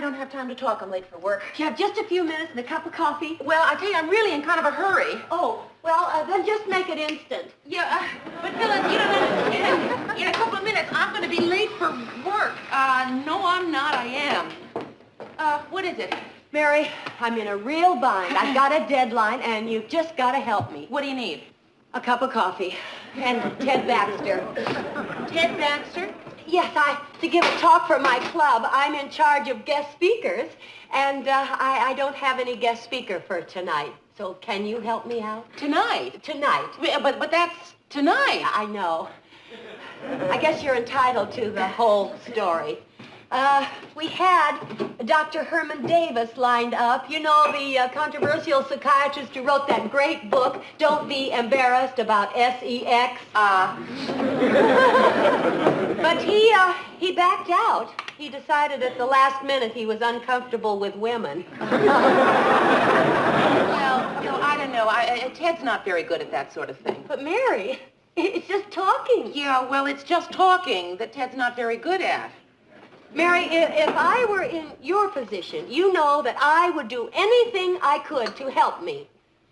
don't have time to talk. I'm late for work. You have just a few minutes and a cup of coffee? Well, I tell you, I'm really in kind of a hurry. Oh, well, then just make it instant. Yeah, but Phyllis, you don't understand. In a couple of minutes, I'm going to be late for work. No, I'm not. I am. What is it? Mary, I'm in a real bind. I've got a deadline, and you've just got to help me. What do you need? A cup of coffee. And Ted Baxter. Ted Baxter? Yes, to give a talk for my club. I'm in charge of guest speakers, and I don't have any guest speaker for tonight. So can you help me out? Tonight? Tonight. But that's tonight. I know. I guess you're entitled to the whole story. We had Dr. Herman Davis lined up. You know, the controversial psychiatrist who wrote that great book, Don't Be Embarrassed, about sex. But he backed out. He decided at the last minute he was uncomfortable with women. Well, I don't know. Ted's not very good at that sort of thing. But Mary, it's just talking. Yeah, well, it's just talking that Ted's not very good at. Mary, if I were in your position, you know that I would do anything I could to help me.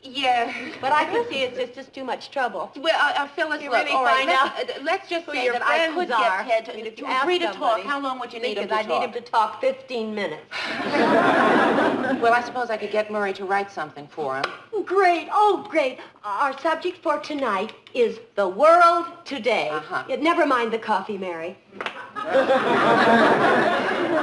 Yeah. But I can see it's just too much trouble. Well, Phyllis, You look, really all right, find out let's just who say your that I friends could are. get Ted If you to ask agree to talk. somebody, How long would you need him to Because I talk? need him to talk 15 minutes. Well, I suppose I could get Murray to write something for him. Great. Oh, great. Our subject for tonight is the world today. Never mind the coffee, Mary.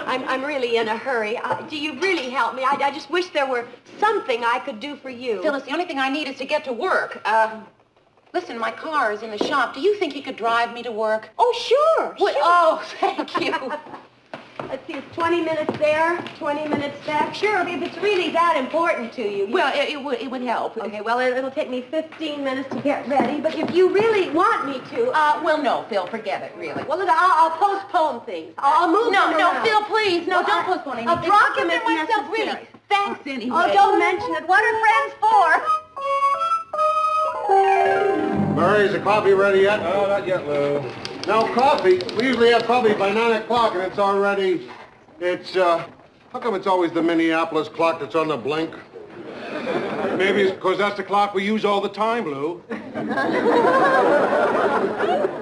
I'm really in a hurry. Do you really help me? I just wish there were something I could do for you. Phyllis, the only thing I need is to get to work. Listen, my car is in the shop. Do you think you could drive me to work? Oh, sure. Well, Sure. oh, thank you. Let's see, it's 20 minutes there, 20 minutes back. Sure, if it's really that important to you. Well, it would help. Okay, well, it'll take me 15 minutes to get ready, but if you really want me to... Well, no, Phil, forget it, really. Well, I'll postpone things. I'll move them No, around. Phil, please. No, don't postpone anything. I'll drop them I'll if consider myself necessary. really. Thanks, anyway. Oh, don't mention it. What are friends for? Murray, is the coffee ready yet? No, not yet, Lou. No coffee? We usually have coffee by 9 o'clock, and it's already... how come it's always the Minneapolis clock that's on the blink? Maybe it's because that's the clock we use all the time, Lou.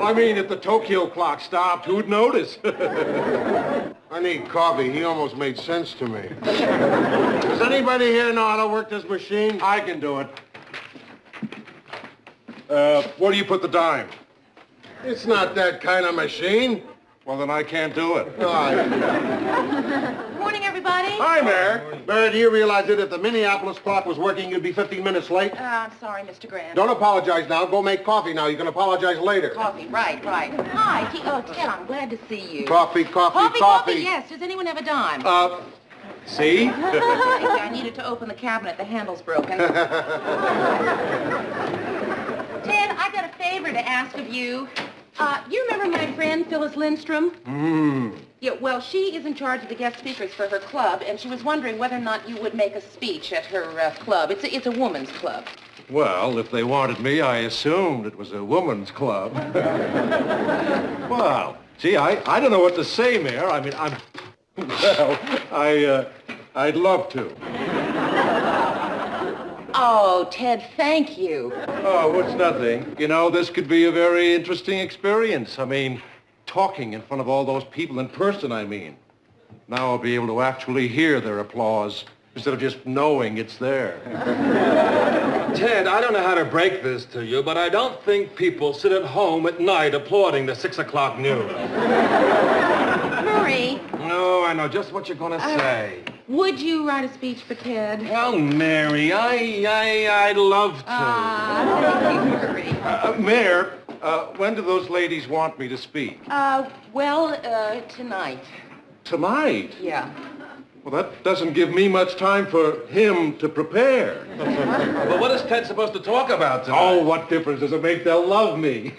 I mean, if the Tokyo clock stopped, who'd notice? I need coffee. He almost made sense to me. Does anybody here know how to work this machine? I can do it. Where do you put the dime? It's not that kind of machine. Well, then I can't do it. Morning, everybody. Hi, Mayor. Mary, do you realize that if the Minneapolis clock was working, you'd be 15 minutes late? I'm sorry, Mr. Grant. Don't apologize now. Go make coffee now. You can apologize later. Coffee, right. Hi, Ted, I'm glad to see you. Coffee. Coffee, yes. Does anyone have a dime? See? I needed to open the cabinet. The handle's broken. Ted, I got a favor to ask of you. You remember my friend, Phyllis Lindstrom? Yeah, well, she is in charge of the guest speakers for her club, and she was wondering whether or not you would make a speech at her club. It's a woman's club. Well, if they wanted me, I assumed it was a woman's club. Well, gee, I don't know what to say, Mayor. I mean, I'd love to. Oh, Ted, thank you. Oh, it's nothing. You know, this could be a very interesting experience. I mean, talking in front of all those people in person, I mean. Now I'll be able to actually hear their applause instead of just knowing it's there. Ted, I don't know how to break this to you, but I don't think people sit at home at night applauding the 6 o'clock news. Murray. No, I know just what you're going to say. Would you write a speech for Ted? Well, Mary, I'd love to. Thank you, Murray. Mayor, when do those ladies want me to speak? Tonight. Tonight? Yeah. Well, that doesn't give me much time for him to prepare. But what is Ted supposed to talk about tonight? Oh, what difference does it make? They'll love me.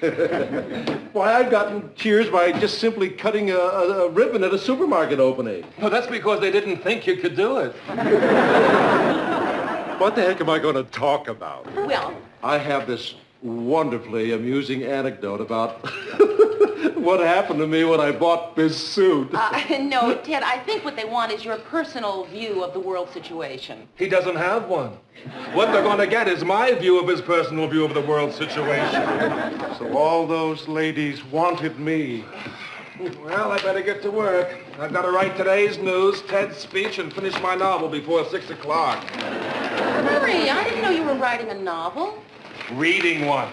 Why, I've gotten cheers by just simply cutting a ribbon at a supermarket opening. Well, that's because they didn't think you could do it. What the heck am I going to talk about? Well, I have this wonderfully amusing anecdote about what happened to me when I bought this suit. No, Ted, I think what they want is your personal view of the world situation. He doesn't have one. What they're going to get is my view of his personal view of the world situation. So all those ladies wanted me. Well, I better get to work. I've got to write today's news, Ted's speech, and finish my novel before 6 o'clock. Hurry, I didn't know you were writing a novel. Reading one.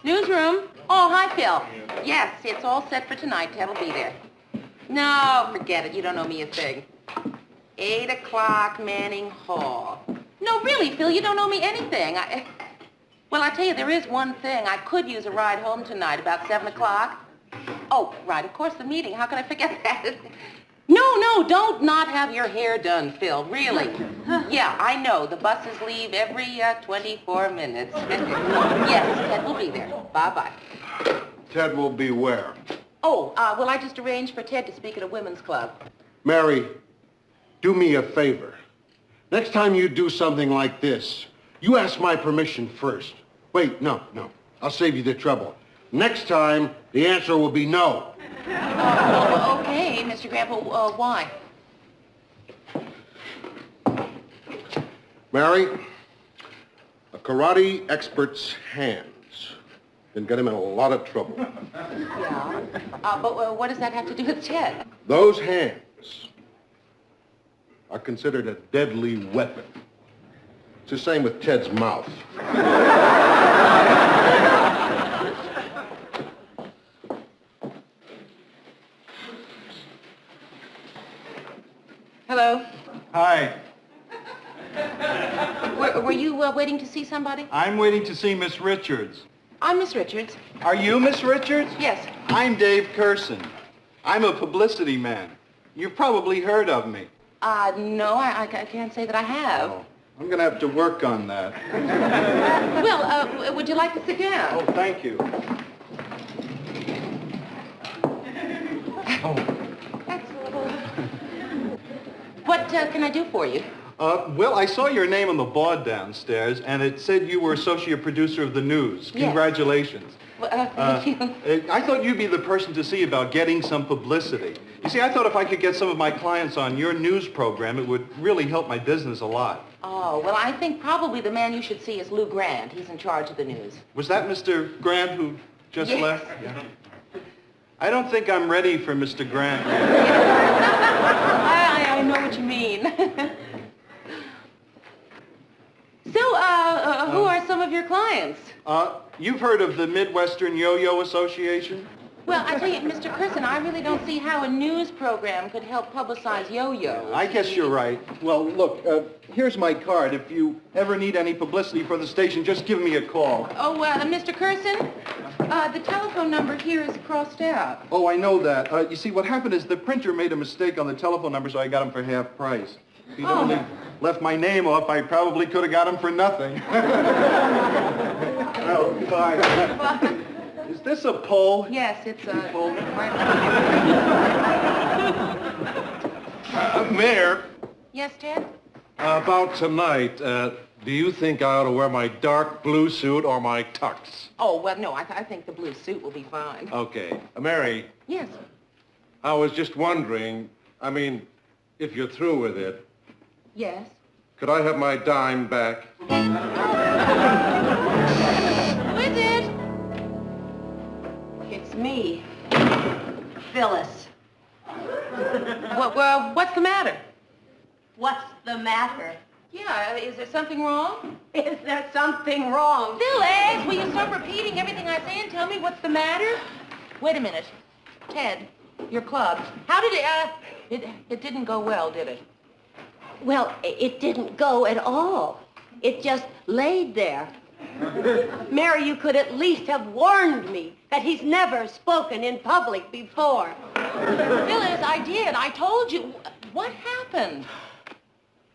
Newsroom. Oh, hi, Phil. Yes, it's all set for tonight. Ted will be there. No, forget it. You don't know me a thing. 8 o'clock, Manning Hall. No, really, Phil, you don't know me anything. Well, I tell you, there is one thing. I could use a ride home tonight about 7 o'clock. Oh, right, of course, the meeting. How can I forget that? No, don't not have your hair done, Phil, really. Yeah, I know. The buses leave every 24 minutes. Yes, Ted will be there. Bye-bye. Ted will be where? Oh, well, I just arranged for Ted to speak at a women's club. Mary, do me a favor. Next time you do something like this, you ask my permission first. Wait, no. I'll save you the trouble. Next time, the answer will be no. Okay, Mr. Grandpa, why? Mary, a karate expert's hands can get him in a lot of trouble. Yeah. But what does that have to do with Ted? Those hands are considered a deadly weapon. It's the same with Ted's mouth. Hello. Hi, Were you waiting to see somebody? I'm waiting to see Miss Richards. I'm Miss Richards. Are you Miss Richards? Yes. I'm Dave Curson. I'm a publicity man. You've probably heard of me. No, I can't say that I have. Oh, I'm going to have to work on that. Well, would you like to sit down? Oh, thank you. What can I do for you? Well, I saw your name on the board downstairs, and it said you were associate producer of the news. Yes. Congratulations. Well, thank you. I thought you'd be the person to see about getting some publicity. You see, I thought if I could get some of my clients on your news program, it would really help my business a lot. Oh, well, I think probably the man you should see is Lou Grant. He's in charge of the news. Was that Mr. Grant who just Yes. left? Yeah. I don't think I'm ready for Mr. Grant yet. I know what you mean. So, who are some of your clients? You've heard of the Midwestern Yo-Yo Association? Well, I tell you, Mr. Curson, I really don't see how a news program could help publicize yo-yos. I guess you're right. Well, look, here's my card. If you ever need any publicity for the station, just give me a call. Oh, Mr. Curson, the telephone number here is crossed out. Oh, I know that. You see, what happened is the printer made a mistake on the telephone number, so I got them for half price. If he'd only left my name off, I probably could have got them for nothing. Oh, bye. Is this a poll? Yes, it's Poll? Mayor, Yes, Ted? about tonight, do you think I ought to wear my dark blue suit or my tux? Oh, well, no, I think the blue suit will be fine. Okay. Mary, Yes. I was just wondering, if you're through with it, Yes. could I have my dime back? Who is it? It's me, Phyllis. What's the matter? What's the matter? Yeah, is there something wrong? Is there something wrong? Phyllis, will you stop repeating everything I say and tell me what's the matter? Wait a minute. Ted, your club. How did it didn't go well, did it? Well, it didn't go at all. It just laid there. Mary, you could at least have warned me that he's never spoken in public before. Phyllis, I did. I told you. What happened?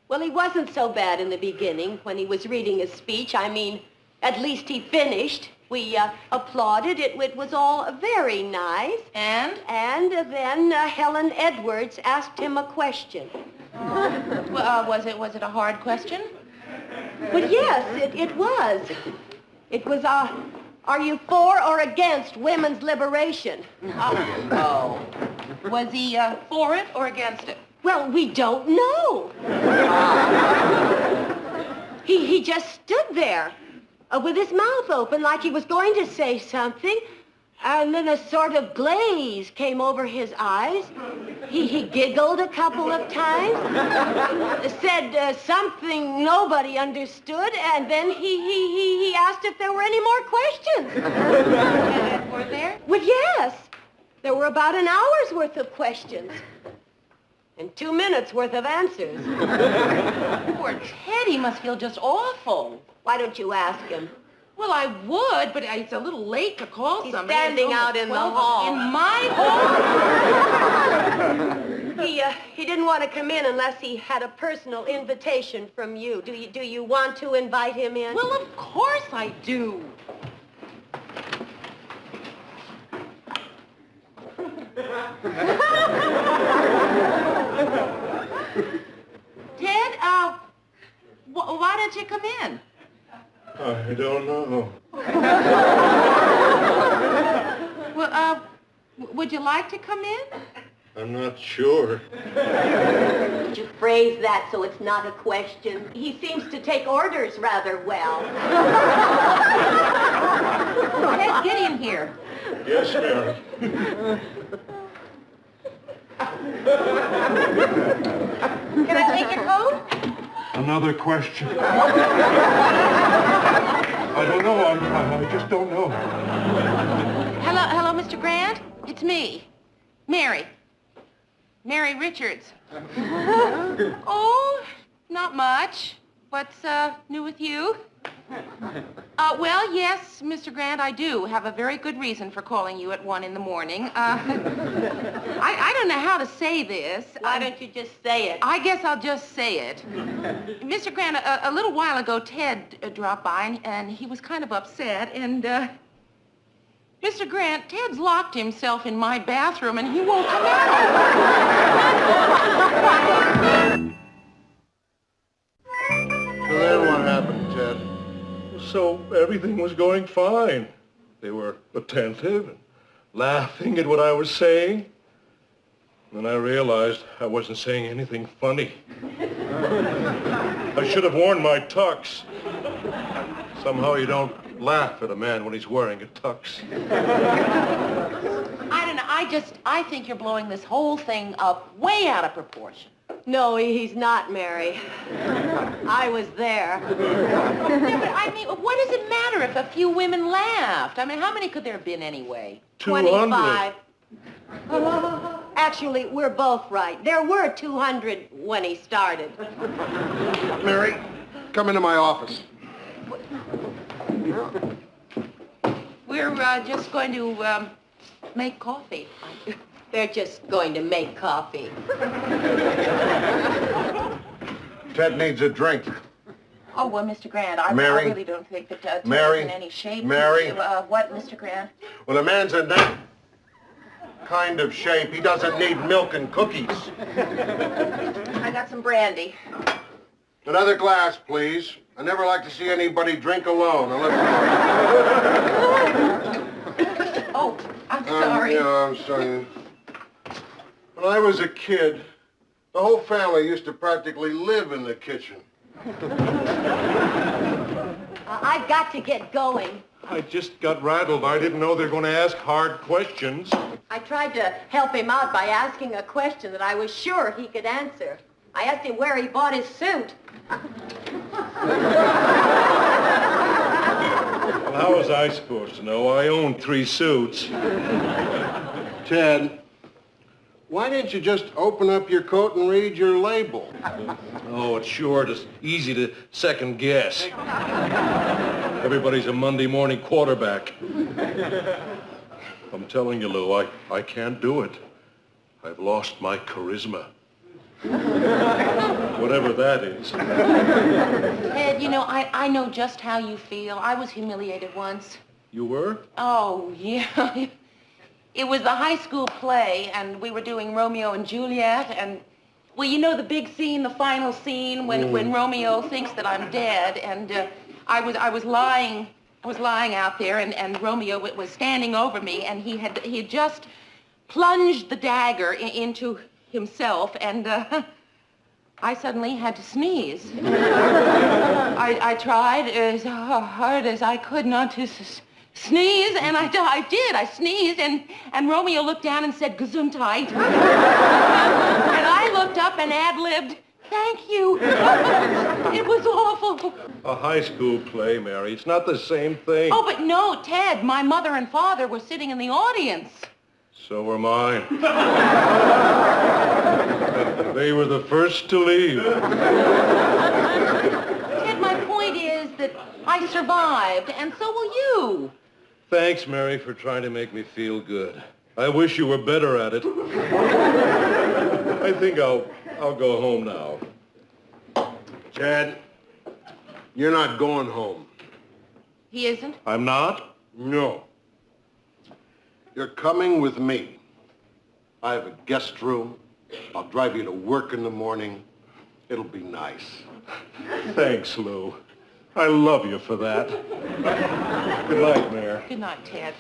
Well, he wasn't so bad in the beginning when he was reading his speech. I mean, at least he finished. We applauded. It was all very nice. And? And then Helen Edwards asked him a question. Was it a hard question? But yes, it was. It was Are you for or against women's liberation? Oh. Was he for it or against it? Well, we don't know. He just stood there with his mouth open like he was going to say something. And then a sort of glaze came over his eyes. He giggled a couple of times, said something nobody understood, and then he asked if there were any more questions. Were there? Well, yes. There were about an hour's worth of questions. And 2 minutes worth of answers. Poor Ted, he must feel just awful. Why don't you ask him? Well, I would, but it's a little late to call He's somebody. standing It's out almost in the 12 hall. In my hall? He didn't want to come in unless he had a personal invitation from you. Do you want to invite him in? Well, of course I do. Ted, why don't you come in? I don't know. Well, would you like to come in? I'm not sure. Would you phrase that so it's not a question? He seems to take orders rather well. Ted, get in here. Yes, Mary. Can I take your coat? Another question. I don't know. I just don't know. Hello, Mr. Grant. It's me, Mary. Mary Richards. Oh, not much. What's new with you? Well, yes, Mr. Grant, I do have a very good reason for calling you at 1 in the morning. I don't know how to say this. Why don't you just say it? I guess I'll just say it. Mr. Grant, a little while ago, Ted dropped by, and he was kind of upset, and, Mr. Grant, Ted's locked himself in my bathroom, and he won't come out. So then what happened, Ted? So everything was going fine. They were attentive and laughing at what I was saying. Then I realized I wasn't saying anything funny. I should have worn my tux. Somehow you don't laugh at a man when he's wearing a tux. I don't know, I think you're blowing this whole thing up way out of proportion. No, he's not, Mary. I was there. Yeah, but I mean, what does it matter if a few women laughed? I mean, how many could there have been anyway? 25. Actually, we're both right. There were 200 when he started. Mary, come into my office. We're just going to make coffee. They're just going to make coffee. Ted needs a drink. Oh, well, Mr. Grant, I Mary? really don't think that Ted Mary? is in any shape. Mary? What, Mr. Grant? When a man's in that kind of shape, he doesn't need milk and cookies. I got some brandy. Another glass, please. I never like to see anybody drink alone unless... Oh, I'm sorry. Yeah, I'm sorry. When I was a kid, the whole family used to practically live in the kitchen. I've got to get going. I just got rattled. I didn't know they were going to ask hard questions. I tried to help him out by asking a question that I was sure he could answer. I asked him where he bought his suit. Well, how was I supposed to know? I own 3 suits. Ted, why didn't you just open up your coat and read your label? Oh, it's sure just easy to second guess. Everybody's a Monday morning quarterback. I'm telling you, Lou, I can't do it. I've lost my charisma. Whatever that is. Ted, you know, I know just how you feel. I was humiliated once. You were? Oh, yeah. It was the high school play, and we were doing Romeo and Juliet, and, well, you know the big scene, the final scene, when Romeo thinks that I'm dead, and I was lying I was lying out there, and Romeo was standing over me, and he had just plunged the dagger into himself, and I suddenly had to sneeze. I tried as hard as I could not to sneeze, and I did. I sneezed, and Romeo looked down and said, "Gesundheit." And I looked up and ad-libbed, "Thank you." It was awful. A high school play, Mary. It's not the same thing. Oh, but no, Ted, my mother and father were sitting in the audience. So were mine. They were the first to leave. Ted, my point is that I survived, and so will you. Thanks, Mary, for trying to make me feel good. I wish you were better at it. I think I'll go home now. Ted, you're not going home. He isn't? I'm not? No. You're coming with me. I have a guest room. I'll drive you to work in the morning. It'll be nice. Thanks, Lou. I love you for that. Good night, Mayor. Good night, Ted.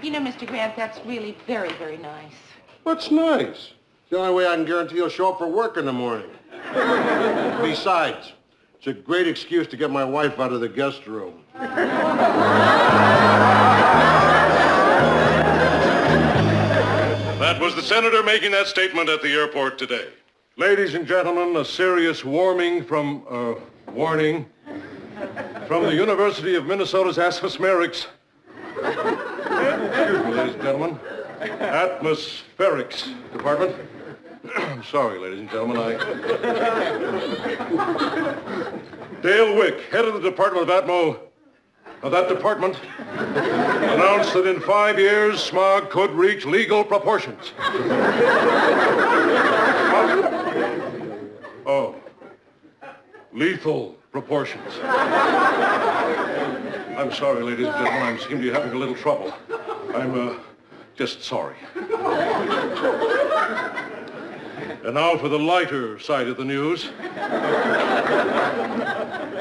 You know, Mr. Grant, that's really very, very nice. What's nice? It's the only way I can guarantee you'll show up for work in the morning. Besides, it's a great excuse to get my wife out of the guest room. That was the senator making that statement at the airport today. Ladies and gentlemen, a serious warning from the University of Minnesota's atmospherics. Excuse me, ladies and gentlemen. Atmospherics department. I'm sorry, ladies and gentlemen, Dale Wick, head of the Department of that department, announced that in 5 years, smog could reach legal proportions. Oh, lethal proportions. I'm sorry, ladies and gentlemen, I seem to be having a little trouble. I'm just sorry. And now for the lighter side of the news.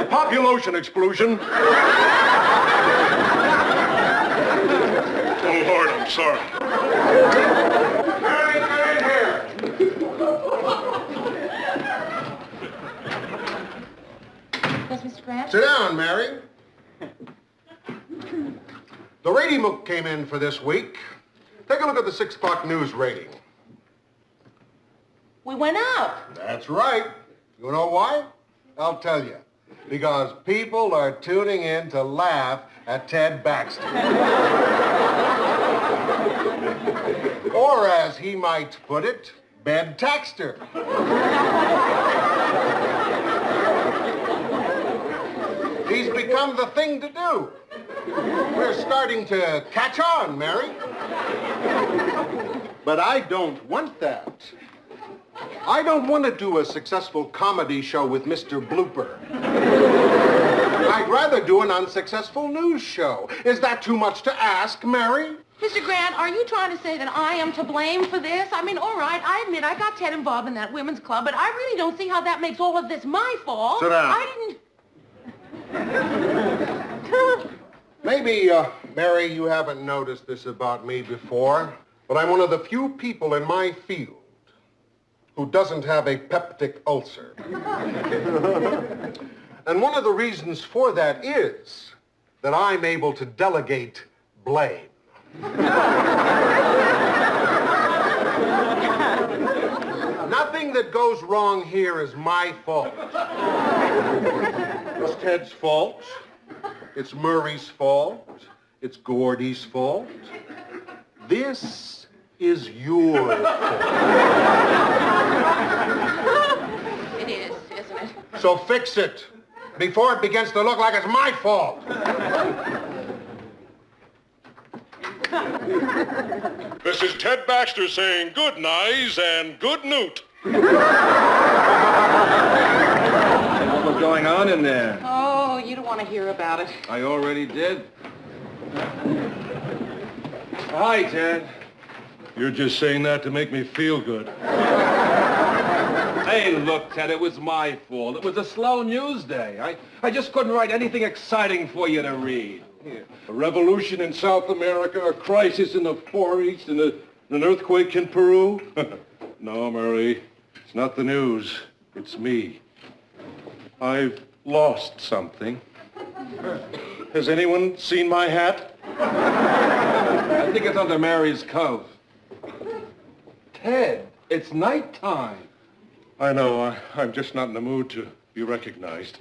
Population explosion. Oh, Lord, I'm sorry. Mary, get in here. Yes, Mr. Grant? Sit down, Mary. The rating book came in for this week. Take a look at the 6 o'clock news rating. We went up. That's right. You know why? I'll tell you. Because people are tuning in to laugh at Ted Baxter. Or as he might put it, Bed Taxter. He's become the thing to do. We're starting to catch on, Mary. But I don't want that. I don't want to do a successful comedy show with Mr. Blooper. I'd rather do an unsuccessful news show. Is that too much to ask, Mary? Mr. Grant, are you trying to say that I am to blame for this? I mean, all right, I admit I got Ted involved in that women's club, but I really don't see how that makes all of this my fault. Sit down. I didn't... Maybe, Mary, you haven't noticed this about me before, but I'm one of the few people in my field who doesn't have a peptic ulcer. And one of the reasons for that is that I'm able to delegate blame. Nothing that goes wrong here is my fault. It's Ted's fault. It's Murray's fault. It's Gordy's fault. This is your fault. It is, isn't it? So fix it before it begins to look like it's my fault. This is Ted Baxter saying good nights and good newt. What was going on in there? Oh, you don't want to hear about it. I already did. Hi, Ted. You're just saying that to make me feel good. Hey, Hey, look, Ted, it was my fault. It was a slow news day. I just couldn't write anything exciting for you to read. Here. A revolution in South America, a crisis in the Far East, and an earthquake in Peru? No, Murray, it's not the news. It's me. I've lost something. Has anyone seen my hat? I think it's under Mary's coat. Ted, it's nighttime. I know. I'm just not in the mood to be recognized.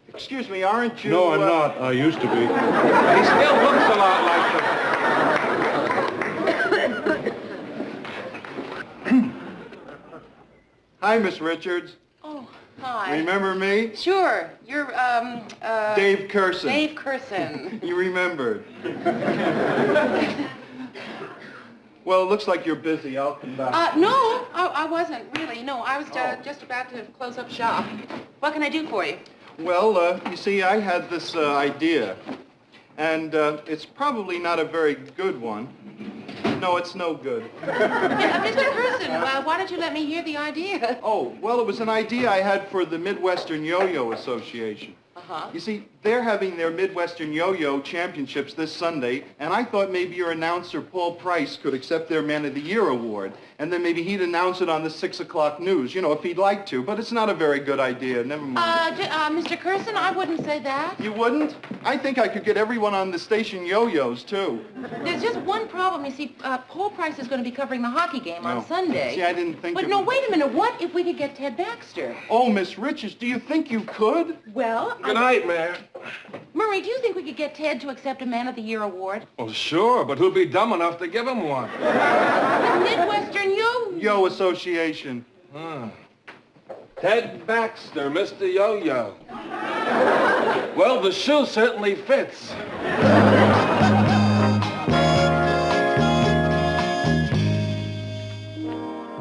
Excuse me, aren't you... No, I'm not. I used to be. He still looks a lot like the... Hi, Miss Richards. Oh, hi. Remember me? Sure. You're, Dave Curson. Dave Curson. You remembered. Well, it looks like you're busy. I'll come back. No, I wasn't really. No, I was just about to close up shop. What can I do for you? Well, you see, I had this idea, and it's probably not a very good one. No, it's no good. Mr. Curson, why don't you let me hear the idea? Oh, well, it was an idea I had for the Midwestern Yo-Yo Association. Uh-huh. You see, they're having their Midwestern Yo-Yo Championships this Sunday, and I thought maybe your announcer, Paul Price, could accept their Man of the Year award, and then maybe he'd announce it on the 6 o'clock news, you know, if he'd like to. But it's not a very good idea. Never mind. Mr. Curson, I wouldn't say that. You wouldn't? I think I could get everyone on the station yo-yos, too. There's just one problem. You see, Paul Price is going to be covering the hockey game on Sunday. See, I didn't think But of no, it. wait a minute. What if we could get Ted Baxter? Oh, Miss Richards, do you think you could? Well, Good night, Mayor. Murray, do you think we could get Ted to accept a Man of the Year award? Well, sure, but who'd be dumb enough to give him one? The Midwestern Yo Association. Ted Baxter, Mr. Yo-Yo. Well, the shoe certainly fits.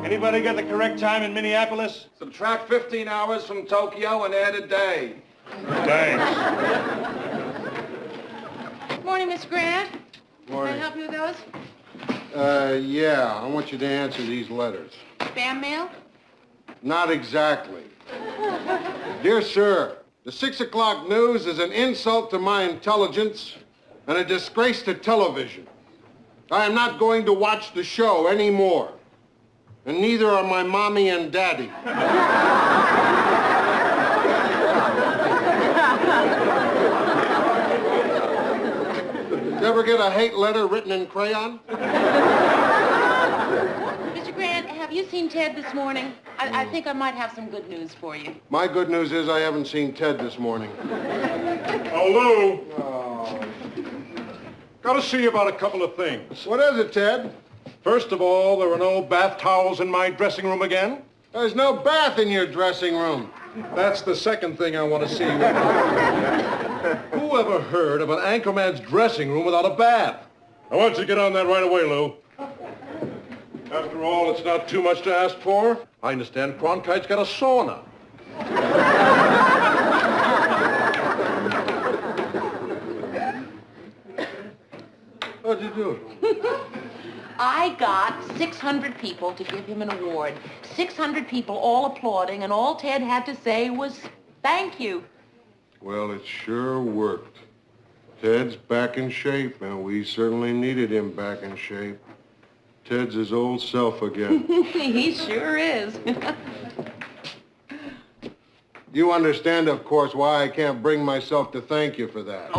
Anybody get the correct time in Minneapolis? Subtract 15 hours from Tokyo and add a day. Thanks. Morning, Miss Grant. Morning. Can I help you with those? Yeah, I want you to answer these letters. Spam mail? Not exactly. Dear sir, the 6 o'clock news is an insult to my intelligence and a disgrace to television. I am not going to watch the show anymore. And neither are my mommy and daddy. Did you ever get a hate letter written in crayon? Mr. Grant, have you seen Ted this morning? I think I might have some good news for you. My good news is I haven't seen Ted this morning. Oh, Lou. Got to see you about a couple of things. What is it, Ted? First of all, there are no bath towels in my dressing room again. There's no bath in your dressing room. That's the second thing I want to see you about. Who ever heard of an anchorman's dressing room without a bath? I want you to get on that right away, Lou. After all, it's not too much to ask for. I understand Cronkite's got a sauna. What'd you do? I got 600 people to give him an award. 600 people all applauding, and all Ted had to say was, thank you. Well, it sure worked. Ted's back in shape, and we certainly needed him back in shape. Ted's his old self again. He sure is. You understand, of course, why I can't bring myself to thank you for that.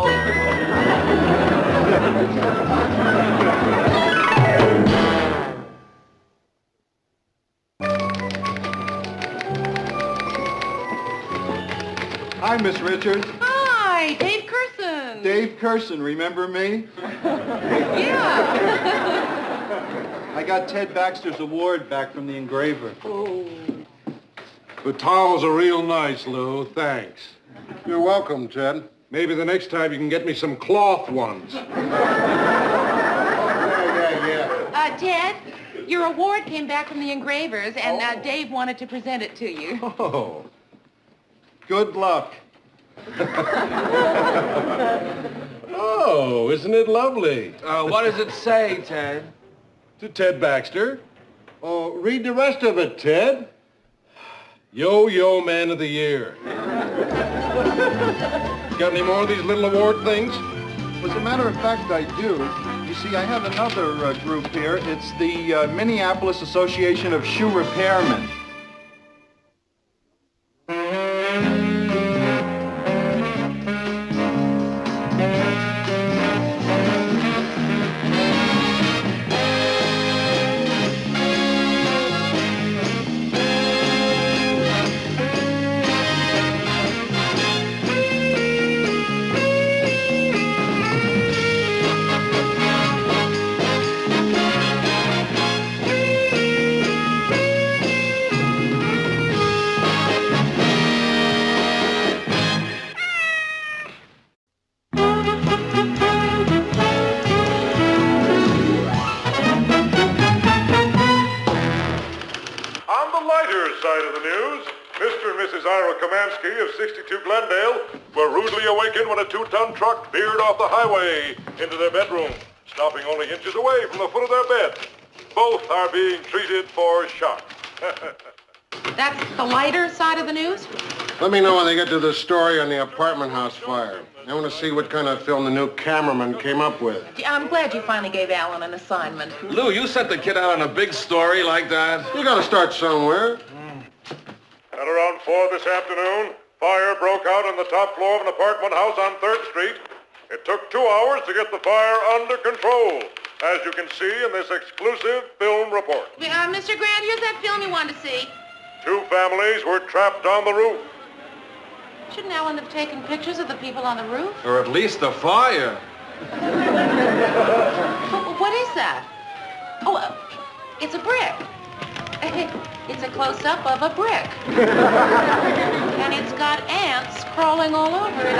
Hi, Miss Richards. Hi, Dave Curson. Dave Curson, remember me? Yeah. I got Ted Baxter's award back from the engraver. Oh. The towels are real nice, Lou. Thanks. You're welcome, Ted. Maybe the next time you can get me some cloth ones. Yeah. Ted, your award came back from the engravers, and Dave wanted to present it to you. Oh. Good luck. Oh, isn't it lovely? What does it say, Ted? To Ted Baxter, Oh, read the rest of it, Ted. Yo-Yo Man of the Year. Got any more of these little award things? As a matter of fact, I do. You see, I have another group here. It's the Minneapolis Association of Shoe Repairmen. On the lighter side of the news, Mr. and Mrs. Ira Komansky of 62 Glendale were rudely awakened when a 2-ton truck veered off the highway into their bedroom, stopping only inches away from the foot of their bed. Both are being treated for shock. That's the lighter side of the news? Let me know when they get to the story on the apartment house fire. I want to see what kind of film the new cameraman came up with. I'm glad you finally gave Alan an assignment. Lou, you sent the kid out on a big story like that? You got to start somewhere. At around 4 this afternoon, fire broke out on the top floor of an apartment house on 3rd Street. It took 2 hours to get the fire under control, as you can see in this exclusive film report. Mr. Grant, here's that film you wanted to see. 2 families were trapped on the roof. Shouldn't Alan have taken pictures of the people on the roof? Or at least the fire. What is that? Oh, it's a brick. It's a close-up of a brick. And it's got ants crawling all over it.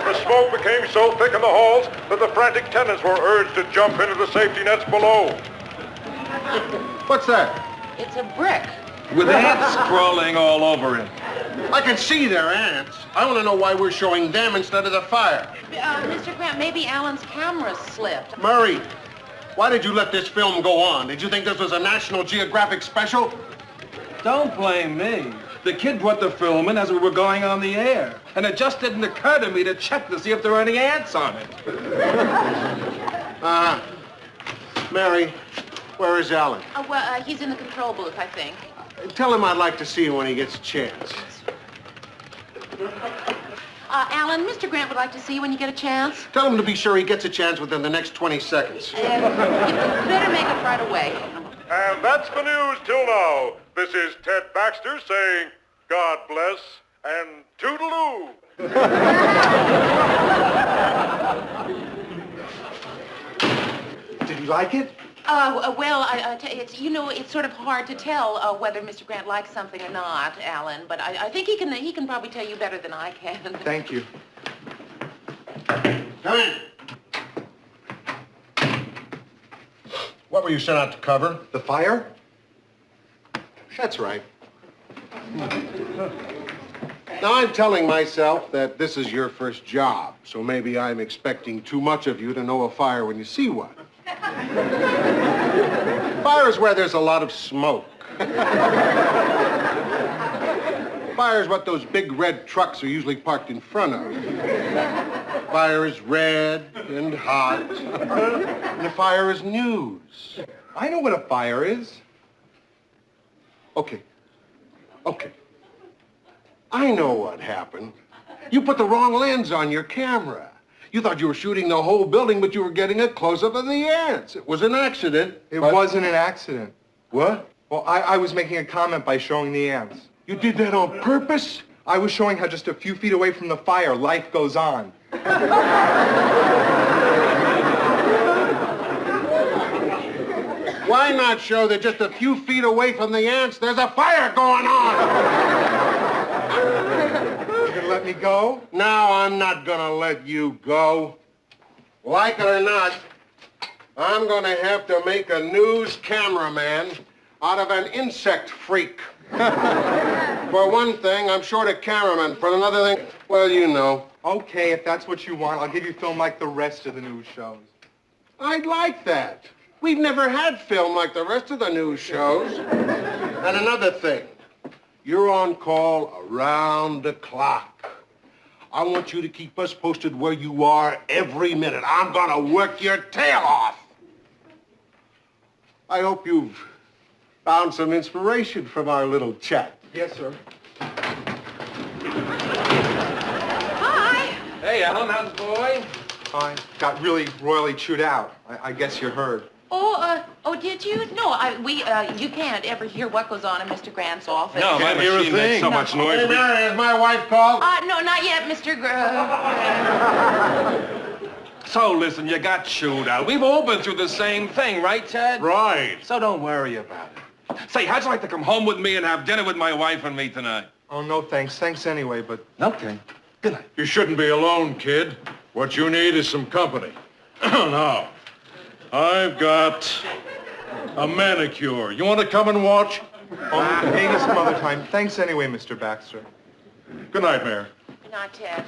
The smoke became so thick in the halls that the frantic tenants were urged to jump into the safety nets below. What's that? It's a brick. With ants crawling all over it. I can see their ants. I want to know why we're showing them instead of the fire. Mr. Grant, maybe Alan's camera slipped. Murray, why did you let this film go on? Did you think this was a National Geographic special? Don't blame me. The kid brought the film in as we were going on the air. And it just didn't occur to me to check to see if there were any ants on it. Mary, where is Alan? He's in the control booth, I think. Tell him I'd like to see him when he gets a chance. Alan, Mr. Grant would like to see you when you get a chance. Tell him to be sure he gets a chance within the next 20 seconds. You better make it right away. And that's the news till now. This is Ted Baxter saying, God bless and toodaloo. Did you like it? Well, it's sort of hard to tell whether Mr. Grant likes something or not, Alan. But I think he can probably tell you better than I can. Thank you. Come in. What were you sent out to cover? The fire? That's right. Now, I'm telling myself that this is your first job, so maybe I'm expecting too much of you to know a fire when you see one. Fire is where there's a lot of smoke. Fire is what those big red trucks are usually parked in front of. Fire is red and hot, and the fire is news. I know what a fire is. Okay. I know what happened. You put the wrong lens on your camera. You thought you were shooting the whole building, but you were getting a close-up of the ants. It was an accident. It wasn't an accident. What? Well, I was making a comment by showing the ants. You did that on purpose? I was showing how just a few feet away from the fire, life goes on. Why not show that just a few feet away from the ants, there's a fire going on? You gonna let me go? No, I'm not gonna let you go. Like it or not, I'm gonna have to make a news cameraman out of an insect freak. For one thing, I'm short a cameraman. For another thing, well, you know. Okay, if that's what you want, I'll give you film like the rest of the news shows. I'd like that. We've never had film like the rest of the news shows. And another thing, you're on call around the clock. I want you to keep us posted where you are every minute. I'm gonna work your tail off. I hope you've found some inspiration from our little chat. Yes, sir. Hi. Hey, Alan, how's the boy? I got really royally chewed out. I guess you heard. Oh, did you? No, you can't ever hear what goes on in Mr. Grant's office. No, my Can't hear a machine makes thing. so much noise. Hey, Mary, has my wife called? No, not yet, Mr. So listen, you got chewed out. We've all been through the same thing, right, Ted? Right. So don't worry about it. Say, how'd you like to come home with me and have dinner with my wife and me tonight? Oh, no, thanks. Thanks anyway, but... Okay. Good night. You shouldn't be alone, kid. What you need is some company. Now, I've got a manicure. You want to come and watch? Oh, maybe some other time. Thanks anyway, Mr. Baxter. Good night, Mayor. Not Ted.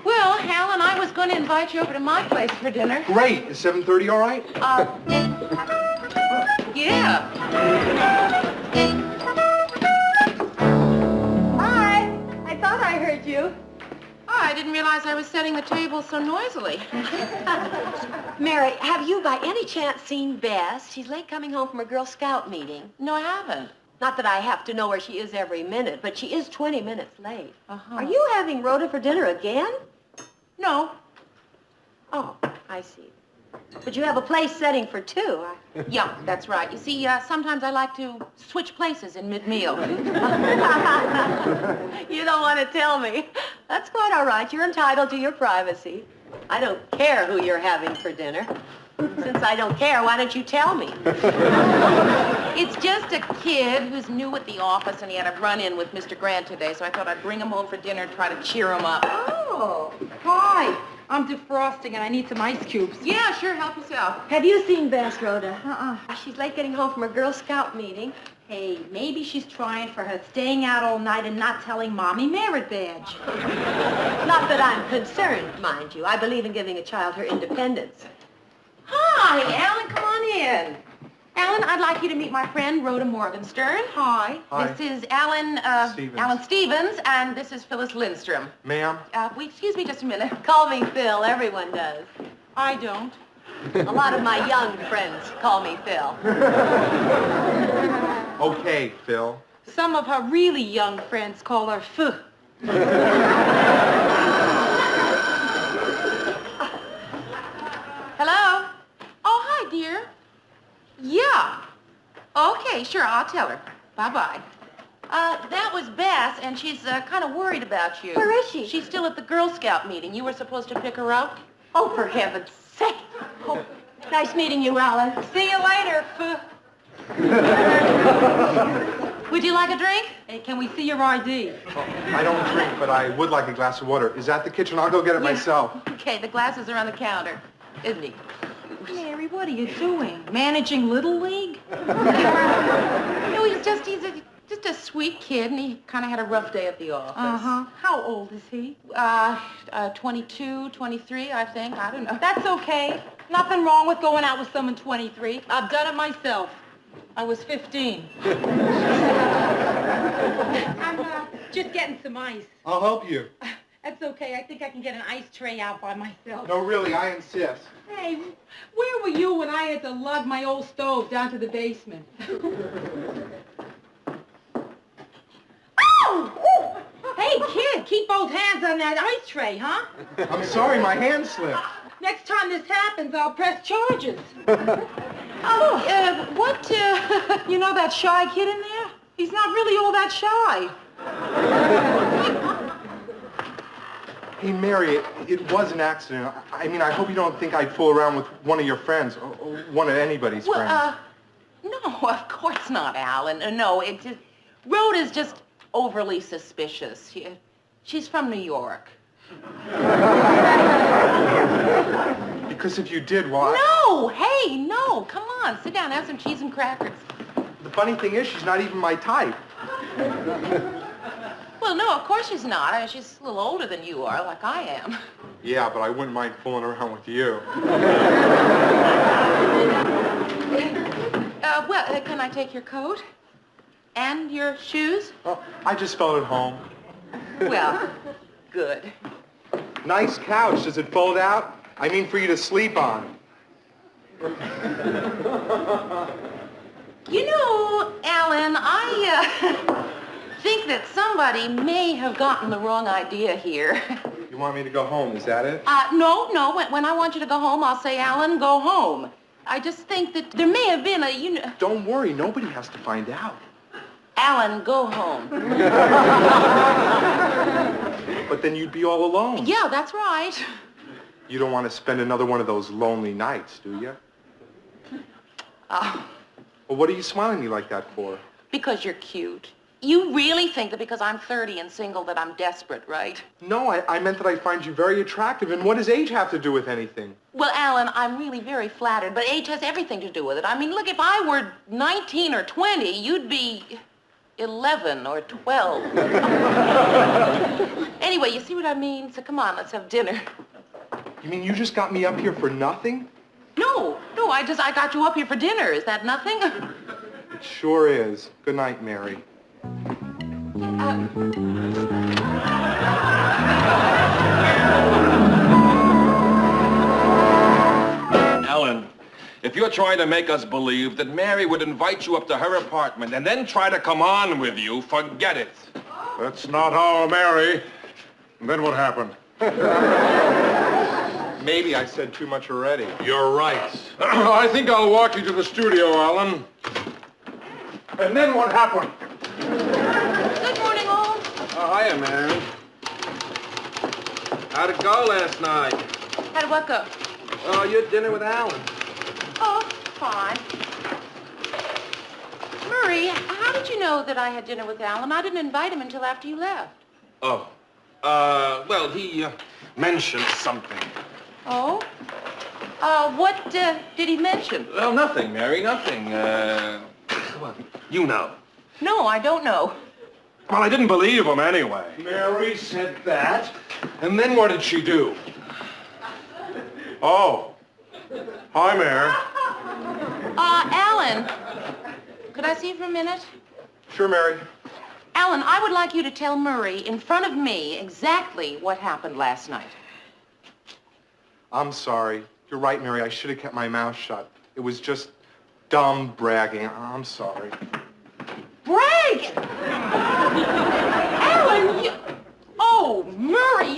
Well, Hal and I was going to invite you over to my place for dinner. Great. Is 7:30 all right? Yeah. Hi. I thought I heard you. Oh, I didn't realize I was setting the table so noisily. Mary, have you by any chance seen Bess? She's late coming home from a Girl Scout meeting. No, I haven't. Not that I have to know where she is every minute, but she is 20 minutes late. Uh-huh. Are you having Rhoda for dinner again? No. Oh, I see. But you have a place setting for two. Yeah, that's right. You see, sometimes I like to switch places in mid-meal. You don't want to tell me. That's quite all right. You're entitled to your privacy. I don't care who you're having for dinner. Since I don't care, why don't you tell me? It's just a kid who's new at the office, and he had a run-in with Mr. Grant today, so I thought I'd bring him home for dinner and try to cheer him up. Oh. Hi, I'm defrosting and I need some ice cubes. Yeah, sure, help yourself. Have you seen Bess, Rhoda? She's late getting home from a Girl Scout meeting. Hey, maybe she's trying for her staying out all night and not telling Mommy merit badge. Not that I'm concerned, mind you. I believe in giving a child her independence. Hi, Alan, come on in. Alan, I'd like you to meet my friend, Rhoda Morgenstern. Hi. Hi. This is Alan, Stevens. Alan Stevens, and this is Phyllis Lindstrom. Ma'am? Excuse me just a minute. Call me Phil. Everyone does. I don't. A lot of my young friends call me Phil. Okay, Phil. Some of her really young friends call her Ph. Hello? Oh, hi, dear. Yeah. Okay, sure, I'll tell her. Bye-bye. That was Bess, and she's kind of worried about you. Where is she? She's still at the Girl Scout meeting. You were supposed to pick her up. Oh, for heaven's sake. Oh, nice meeting you, Alan. See you later, Ph. Would you like a drink? Hey, can we see your ID? Oh, I don't drink, but I would like a glass of water. Is that the kitchen? I'll go get it myself. Okay, the glasses are on the counter. Isn't he? Mary, what are you doing? Managing Little League? No, he's just a sweet kid, and he kind of had a rough day at the office. Uh-huh. How old is he? 22, 23, I think. I don't know. That's okay. Nothing wrong with going out with someone 23. I've done it myself. I was 15. I'm just getting some ice. I'll help you. That's okay. I think I can get an ice tray out by myself. No, really, I insist. Hey, where were you when I had to lug my old stove down to the basement? Oh! Hey, kid, keep both hands on that ice tray, huh? I'm sorry, my hand slipped. Next time this happens, I'll press charges. You know that shy kid in there? He's not really all that shy. Hey, Mary, it was an accident. I mean, I hope you don't think I'd fool around with one of your friends, or one of anybody's friends. No, of course not, Alan. No, Rhoda's just overly suspicious. She's from New York. Because if you did, well, No, hey, no, come on, sit down, have some cheese and crackers. the funny thing is, she's not even my type. Well, no, of course she's not. She's a little older than you are, like I am. Yeah, but I wouldn't mind fooling around with you. Can I take your coat? And your shoes? Oh, I just felt at home. Well, good. Nice couch. Does it fold out? I mean for you to sleep on. You know, Alan, I think that somebody may have gotten the wrong idea here. You want me to go home, is that it? No. When I want you to go home, I'll say, Alan, go home. I just think that there may have been a, Don't worry, nobody has to find out. Alan, go home. But then you'd be all alone. Yeah, that's right. You don't want to spend another one of those lonely nights, do you? Oh, Well, what are you smiling at me like that for? because you're cute. You really think that because I'm 30 and single that I'm desperate, right? No, I meant that I find you very attractive, and what does age have to do with anything? Well, Alan, I'm really very flattered, but age has everything to do with it. I mean, look, if I were 19 or 20, you'd be 11 or 12. Anyway, you see what I mean? So come on, let's have dinner. You mean you just got me up here for nothing? No, I got you up here for dinner. Is that nothing? It sure is. Good night, Mary. Ellen, if you're trying to make us believe that Mary would invite you up to her apartment and then try to come on with you, forget it. That's not how I marry. And then what happened? Maybe I said too much already. You're right. I think I'll walk you to the studio, Alan. And then what happened? Good morning, all. Hiya, Mary. How'd it go last night? How'd what go? Oh, you had dinner with Alan. Oh, fine. Murray, how did you know that I had dinner with Alan? I didn't invite him until after you left. Oh. Well, he mentioned something. Oh? What did he mention? Well, nothing, Mary, nothing. Well, you know. No, I don't know. Well, I didn't believe him anyway. Mary said that. And then what did she do? Oh. Hi, Mary. Alan, could I see you for a minute? Sure, Mary. Alan, I would like you to tell Murray in front of me exactly what happened last night. I'm sorry. You're right, Mary. I should have kept my mouth shut. It was just dumb bragging. I'm sorry. Brag! Alan, you... Oh, Murray,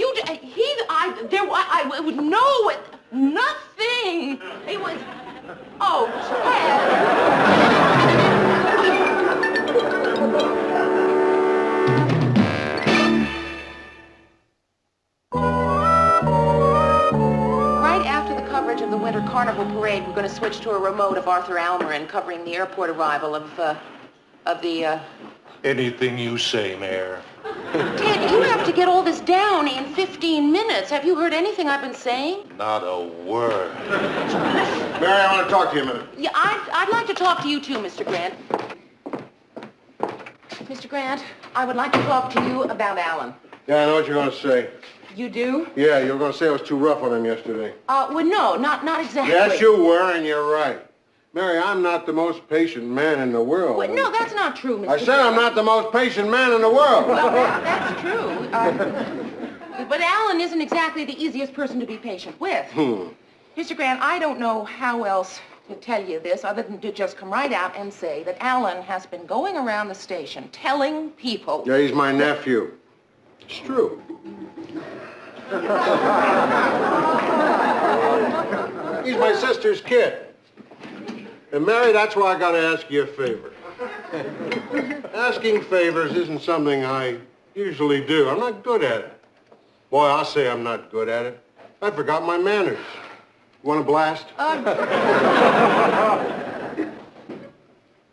I would know it. Nothing. It was... Oh, Right after the coverage of the Winter Carnival Parade, we're going to switch to a remote of Arthur Almerin covering the airport arrival of the... Anything you say, Mayor. Ted, you have to get all this down in 15 minutes. Have you heard anything I've been saying? Not a word. Mary, I want to talk to you a minute. Yeah, I'd like to talk to you too, Mr. Grant. Mr. Grant, I would like to talk to you about Alan. Yeah, I know what you're going to say. You do? Yeah, you were going to say I was too rough on him yesterday. Well, no, not exactly. Yes, you were, and you're right. Mary, I'm not the most patient man in the world. Well, no, that's not true, Mr. I said I'm not the most patient man in the world. Well, that's true. But Alan isn't exactly the easiest person to be patient with. Mr. Grant, I don't know how else to tell you this other than to just come right out and say that Alan has been going around the station telling people... Yeah, he's my nephew. It's true. He's my sister's kid. And Mary, that's why I gotta ask you a favor. Asking favors isn't something I usually do. I'm not good at it. Boy, I'll say I'm not good at it. I forgot my manners. Want a blast?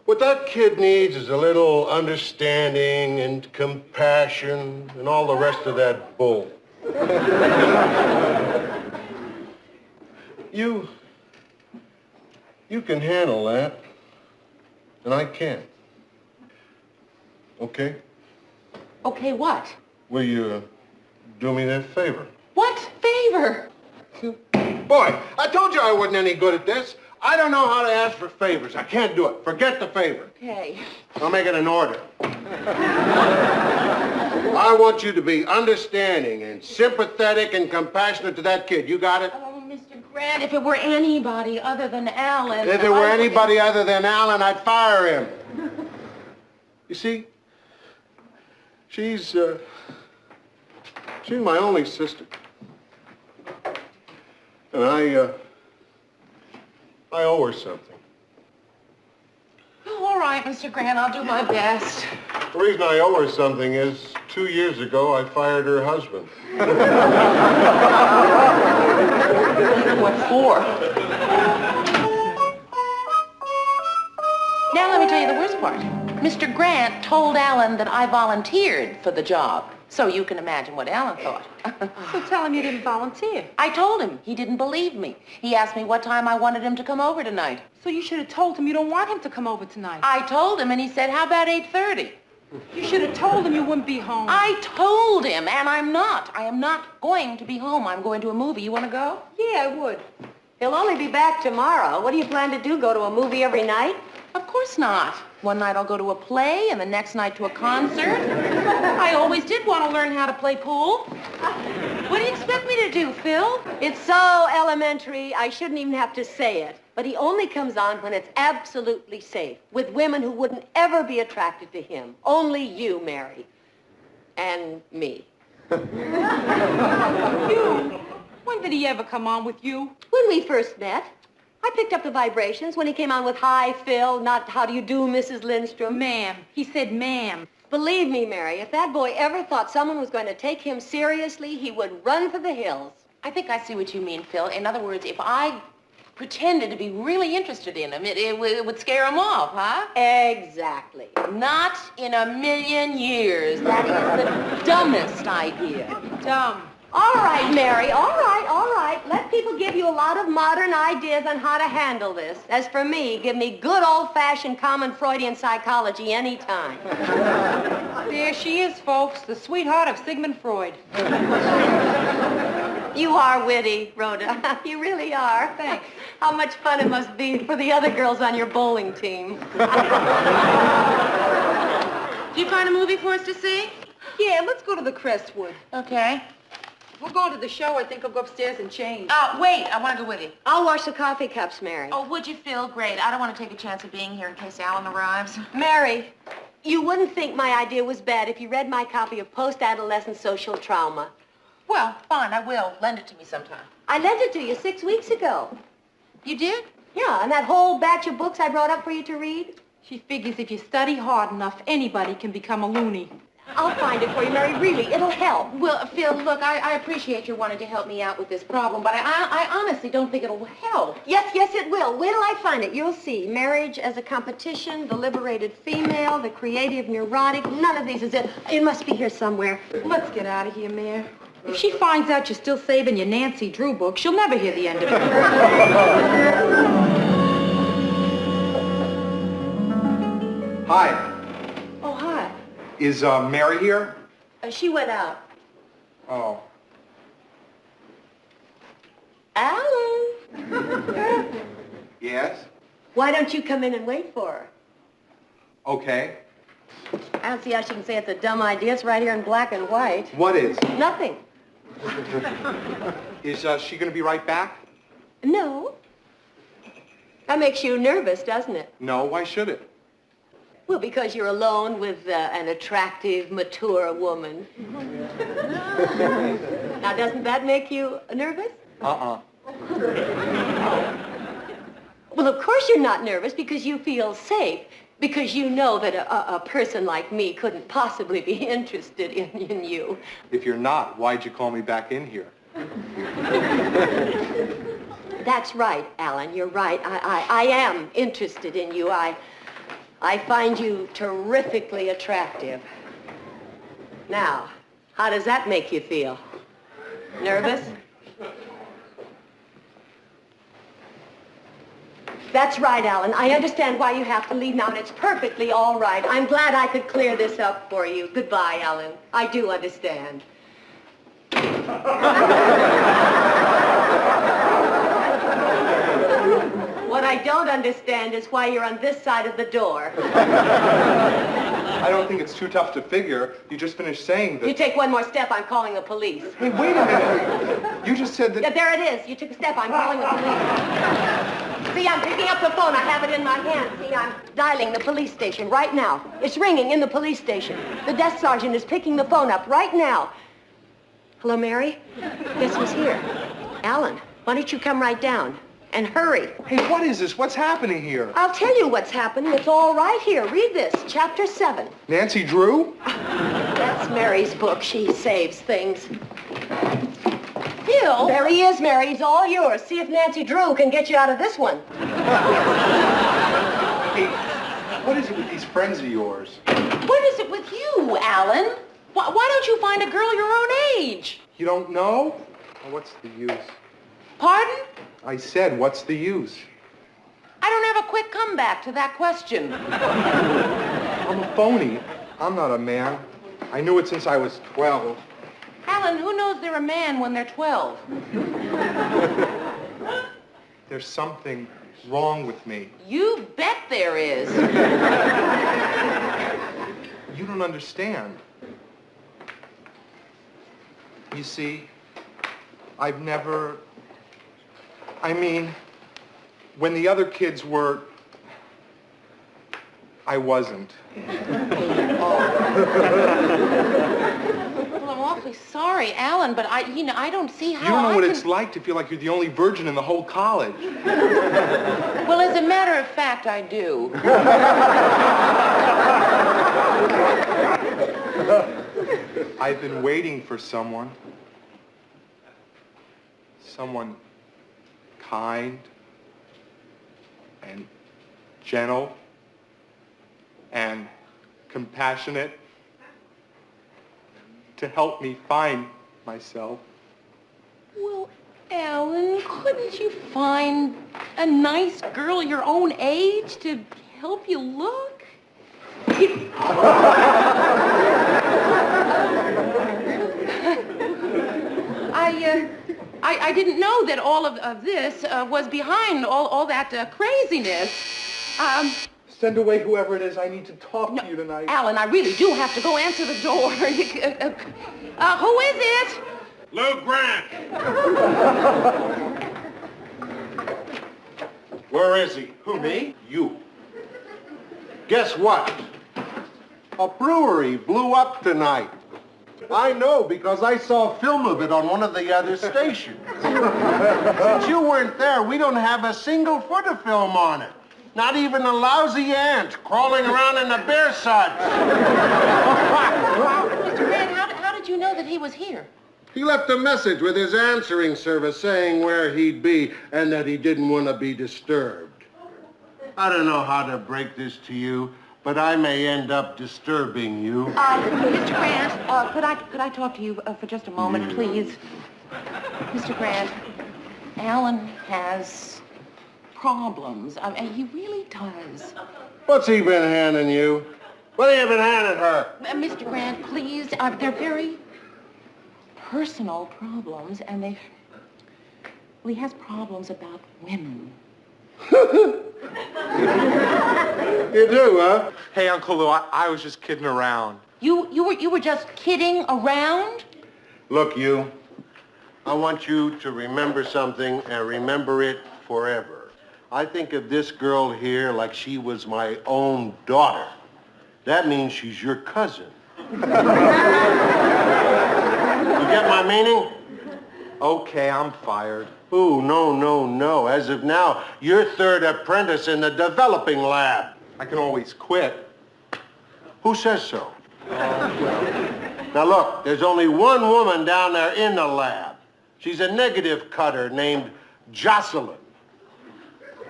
What that kid needs is a little understanding and compassion and all the rest of that bull. You can handle that, and I can't. Okay? Okay, what? Will you do me that favor? What favor? Boy, I told you I wasn't any good at this. I don't know how to ask for favors. I can't do it. Forget the favor. Okay. I'll make it an order. I want you to be understanding and sympathetic and compassionate to that kid. You got it? Oh, Mr. Grant, if it were anybody other than Alan... If it were anybody other than Alan, I'd fire him. You see, she's my only sister. And I owe her something. Oh, all right, Mr. Grant, I'll do my best. The reason I owe her something is 2 years ago I fired her husband. What for? Now let me tell you the worst part. Mr. Grant told Alan that I volunteered for the job. So you can imagine what Alan thought. So tell him you didn't volunteer. I told him. He didn't believe me. He asked me what time I wanted him to come over tonight. So you should have told him you don't want him to come over tonight. I told him, and he said, how about 8:30? You should have told him you wouldn't be home. I told him, and I'm not. I am not going to be home. I'm going to a movie. You want to go? Yeah, I would. He'll only be back tomorrow. What do you plan to do, go to a movie every night? Of course not. One night I'll go to a play, and the next night to a concert. I always did want to learn how to play pool. What do you expect me to do, Phil? It's so elementary, I shouldn't even have to say it. But he only comes on when it's absolutely safe, with women who wouldn't ever be attracted to him. Only you, Mary. And me. You? When did he ever come on with you? When we first met, I picked up the vibrations when he came on with "Hi, Phil," not "How do you do, Mrs. Lindstrom." Ma'am. He said ma'am. Believe me, Mary, if that boy ever thought someone was going to take him seriously, he would run for the hills. I think I see what you mean, Phil. In other words, if I pretended to be really interested in him, it would scare him off, huh? Exactly. Not in a million years. That is the dumbest idea. Dumb. All right, Mary, all right. Let people give you a lot of modern ideas on how to handle this. As for me, give me good old-fashioned common Freudian psychology anytime. There she is, folks, the sweetheart of Sigmund Freud. You are witty, Rhoda. You really are. Thanks. How much fun it must be for the other girls on your bowling team. Do you find a movie for us to see? Yeah, let's go to the Crestwood. Okay. We're going to the show. I think I'll go upstairs and change. Wait, I want to go with you. I'll wash the coffee cups, Mary. Oh, would you, Phil? Great. I don't want to take a chance of being here in case Alan arrives. Mary, you wouldn't think my idea was bad if you read my copy of Post-Adolescent Social Trauma. Well, fine, I will. Lend it to me sometime. I lent it to you 6 weeks ago. You did? Yeah, and that whole batch of books I brought up for you to read? She figures if you study hard enough, anybody can become a loony. I'll find it for you, Mary. Really, it'll help. Well, Phil, look, I appreciate your wanting to help me out with this problem, but I honestly don't think it'll help. Yes, it will. Wait till I find it. You'll see. Marriage as a competition, the liberated female, the creative neurotic. None of these is it. It must be here somewhere. Let's get out of here, Mayor. If she finds out you're still saving your Nancy Drew book, she'll never hear the end of it. Hi. Oh, hi. Is Mary here? She went out. Oh. Alan. Yes? Why don't you come in and wait for her? Okay. I don't see how she can say it's a dumb idea. It's right here in black and white. What is? Nothing. Is she going to be right back? No. That makes you nervous, doesn't it? No, why should it? Well, because you're alone with an attractive, mature woman. Now, doesn't that make you nervous? Uh-uh. Well, of course you're not nervous because you feel safe, because you know that a person like me couldn't possibly be interested in you. If you're not, why'd you call me back in here? That's right, Alan. You're right. I am interested in you. I find you terrifically attractive. Now, how does that make you feel? Nervous? That's right, Alan. I understand why you have to leave now, and it's perfectly all right. I'm glad I could clear this up for you. Goodbye, Alan. I do understand. What I don't understand is why you're on this side of the door. I don't think it's too tough to figure. You just finished saying that... You take one more step, I'm calling the police. Hey, wait a minute. You just said that... Yeah, there it is. You took a step, I'm calling the police. See, I'm picking up the phone. I have it in my hand. See, I'm dialing the police station right now. It's ringing in the police station. The desk sergeant is picking the phone up right now. Hello, Mary? Guess who's here? Alan, why don't you come right down? And hurry. Hey, what is this? What's happening here? I'll tell you what's happening. It's all right here. Read this, chapter 7. Nancy Drew? That's Mary's book. She saves things. Phil? There he is, Mary. He's all yours. See if Nancy Drew can get you out of this one. Hey, what is it with these friends of yours? What is it with you, Alan? Why don't you find a girl your own age? You don't know? Well, what's the use? Pardon? I said, what's the use? I don't have a quick comeback to that question. I'm a phony. I'm not a man. I knew it since I was 12. Alan, who knows they're a man when they're 12? There's something wrong with me. You bet there is. You don't understand. You see, I've never... I mean, when the other kids were... I wasn't. Well, I'm awfully sorry, Alan, but I don't see how You don't know I what can... it's like to feel like you're the only virgin in the whole college. Well, as a matter of fact, I do. I've been waiting for someone. Someone kind and gentle and compassionate to help me find myself. Well, Alan, couldn't you find a nice girl your own age to help you look? I didn't know that all of this was behind all that craziness. Send away whoever it is. I need to talk to you tonight. Alan, I really do have to go answer the door. Who is it? Lou Grant! Where is he? Who, me? You. Guess what? A brewery blew up tonight. I know because I saw a film of it on one of the other stations. Since you weren't there, we don't have a single foot of film on it. Not even a lousy ant crawling around in the bear suds. Mr. Grant, how did you know that he was here? He left a message with his answering service saying where he'd be and that he didn't want to be disturbed. I don't know how to break this to you, but I may end up disturbing you. Mr. Grant, could I talk to you for just a moment, please? Mr. Grant, Alan has problems. I mean, he really does. What's he been handing you? What have you been handing her? Mr. Grant, please, they're very personal problems, and he has problems about women. You do, huh? Hey, Uncle Lou, I was just kidding around. You were just kidding around? Look, you, I want you to remember something and remember it forever. I think of this girl here like she was my own daughter. That means she's your cousin. You get my meaning? Okay, I'm fired. Ooh, no. As of now, you're third apprentice in the developing lab. I can always quit. Who says so? Now look, there's only one woman down there in the lab. She's a negative cutter named Jocelyn.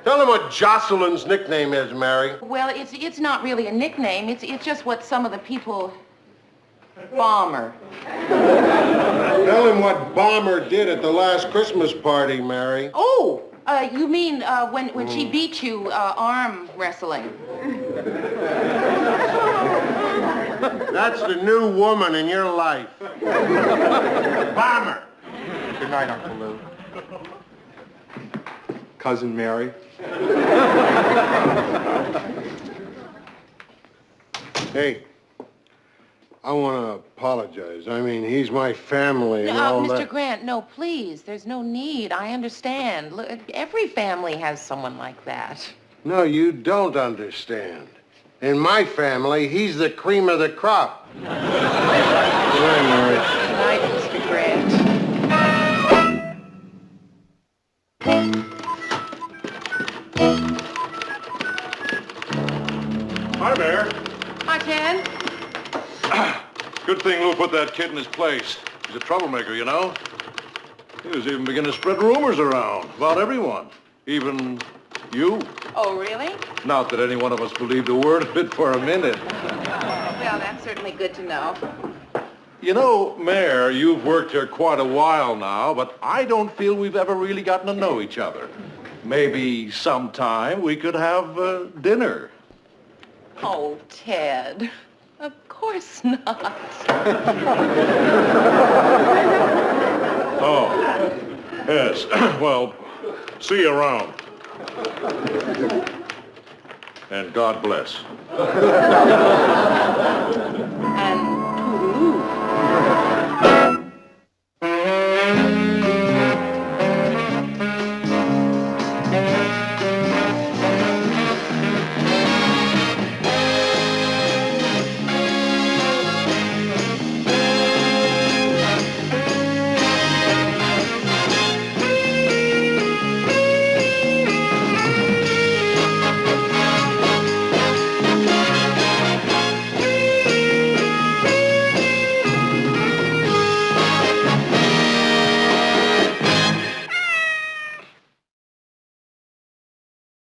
Tell them what Jocelyn's nickname is, Mary. Well, it's not really a nickname. It's just what some of the people... Bomber. Tell him what Bomber did at the last Christmas party, Mary. Oh, You mean when she beat you arm wrestling? That's the new woman in your life. Bomber. Good night, Uncle Lou. Cousin Mary. Hey, I want to apologize. I mean, he's my family and all Mr. that. Grant, no, please. There's no need. I understand. Look, every family has someone like that. No, you don't understand. In my family, he's the cream of the crop. Good night, Mary. Good night, Mr. Grant. Hi, Mayor. Hi, Ted. Good thing Lou put that kid in his place. He's a troublemaker, you know. He was even beginning to spread rumors around about everyone, even you. Oh, really? Not that any one of us believed a word of it for a minute. Well, that's certainly good to know. You know, Mayor, you've worked here quite a while now, but I don't feel we've ever really gotten to know each other. Maybe sometime we could have dinner. Oh, Ted. Of course not. Oh, yes. Well, see you around. And God bless.